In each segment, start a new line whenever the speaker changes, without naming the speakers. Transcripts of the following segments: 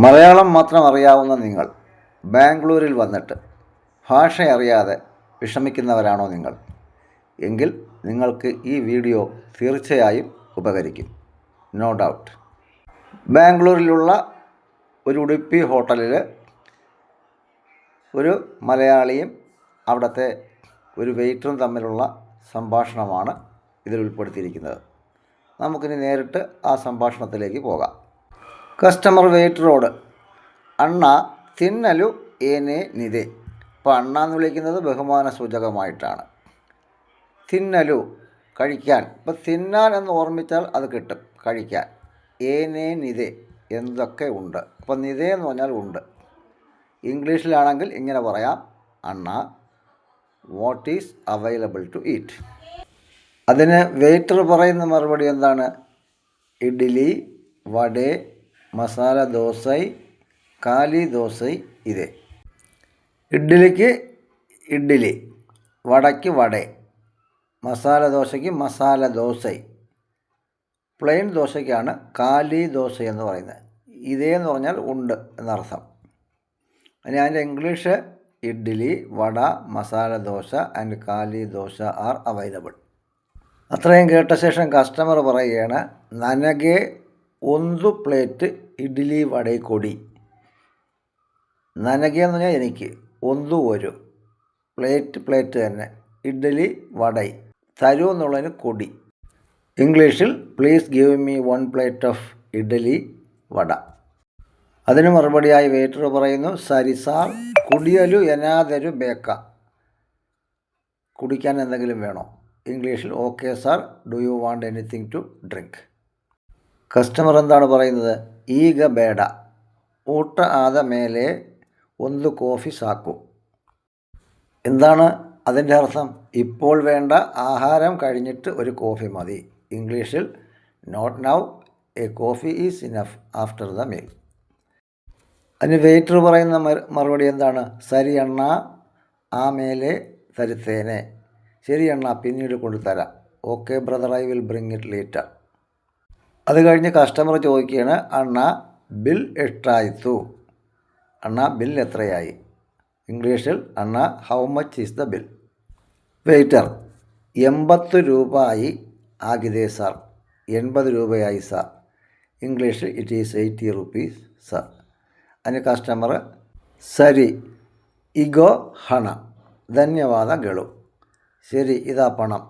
മലയാളം മാത്രം അറിയാവുന്ന നിങ്ങൾ ബാംഗ്ലൂരിൽ വന്നിട്ട് ഭാഷ അറിയാതെ വിഷമിക്കുന്നവരാണോ നിങ്ങൾ? എങ്കിൽ നിങ്ങൾക്ക് ഈ വീഡിയോ തീർച്ചയായും ഉപകരിക്കും. No doubt. ബാംഗ്ലൂരിലുള്ള ഒരു ഉടുപ്പി ഹോട്ടലിൽ ഒരു മലയാളിയും അവിടുത്തെ ഒരു വെയിറ്ററും തമ്മിലുള്ള സംഭാഷണമാണ് ഇതിൽ ഉൾപ്പെടുത്തിയിരിക്കുന്നത്. നമുക്കിനി നേരിട്ട് ആ സംഭാഷണത്തിലേക്ക് പോകാം. കസ്റ്റമർ വെയിറ്ററോട്, അണ്ണ തിന്നലു ഏനേ നിതേ. ഇപ്പോൾ അണ്ണ എന്ന് വിളിക്കുന്നത് ബഹുമാന സൂചകമായിട്ടാണ്. തിന്നലു കഴിക്കാൻ. ഇപ്പോൾ തിന്നാൻ എന്ന് ഓർമ്മിച്ചാൽ അത് കിട്ടും, കഴിക്കാൻ. ഏനേ നിതേ എന്തൊക്കെ ഉണ്ട്. അപ്പോൾ നിതേ എന്ന് പറഞ്ഞാൽ ഉണ്ട്. ഇംഗ്ലീഷിലാണെങ്കിൽ ഇങ്ങനെ പറയാം, അണ്ണ what is available to eat. അതിന് വെയിറ്റർ പറയുന്ന മറുപടി എന്താണ്? ഇഡ്ഡലി, വടേ, മസാല ദോസൈ, കാലി ദോസൈ ഇതേ. ഇഡ്ഡലിക്ക് ഇഡ്ഡലി, വടയ്ക്ക് വടേ, മസാല ദോശയ്ക്ക് മസാല ദോസൈ, പ്ലെയിൻ ദോശയ്ക്കാണ് കാലി ദോശ എന്ന് പറയുന്നത്. ഇതേ എന്ന് പറഞ്ഞാൽ ഉണ്ട് എന്നർത്ഥം. ഇനി അതിൻ്റെ English idli, vada, masala dosa and kali dosa are available. അത്രയും കേട്ട ശേഷം കസ്റ്റമർ പറയുകയാണ്, ನನಗೆ ಒಂದು പ്ലേറ്റ് ഇഡ്ഡലി വട കൊടി. ನನಗೆ എന്ന് പറഞ്ഞാൽ എനിക്ക്, ഒന്ന് ഒരു, പ്ലേറ്റ് തന്നെ, ഇഡ്ഡലി വടൈ തരൂ എന്നുള്ളതിന് കൊടി. ഇംഗ്ലീഷിൽ please give me 1 plate of idli vada. അതിന് മറുപടിയായി വെയിറ്റർ പറയുന്നു, സരി സാർ കുടിയലു എനാതൊരു ബേക്ക. കുടിക്കാൻ എന്തെങ്കിലും വേണോ? ഇംഗ്ലീഷിൽ okay sir, do you want anything to drink. Customer എന്താണ് പറയുന്നത്? ಈಗ ಬೇಡ, ಊಟ ಆದ ಮೇಲೆ ಒಂದು കോഫി സാക്കു. എന്താണ് അതിൻ്റെ അർത്ഥം? ഇപ്പോൾ വേണ്ട, ആഹാരം കഴിഞ്ഞിട്ട് ഒരു കോഫി മതി. ഇംഗ്ലീഷിൽ not now, a coffee is enough after the meal. അതിന് വെയിറ്റർ പറയുന്ന മറുപടി എന്താണ്? സരി അണ്ണ ആമേലെ തരുത്തേനെ. ശരി അണ്ണ, പിന്നീട് കൊണ്ടുതരാം. Okay brother, I will bring it later. അത് കഴിഞ്ഞ് കസ്റ്റമർ ചോദിക്കുകയാണ്, അണ്ണ ബിൽ എഷ്ടായിത്തു. അണ്ണ ബിൽ എത്രയായി? ഇംഗ്ലീഷിൽ അണ്ണ how much is the bill. Waiter 80 രൂപയായി ആകിതേ സാർ. 80 രൂപയായി സാർ. ഇംഗ്ലീഷിൽ ഇറ്റ് ഈസ് 80 റുപ്പീസ് സാർ. അതിന് കസ്റ്റമർ സരി ഇഗോ ഹണ, ധന്യവാദಗಳು. ശരി, ഇതാ പണം,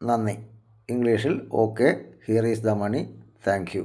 നന്ദി. ഇംഗ്ലീഷിൽ okay here is the money, thank U.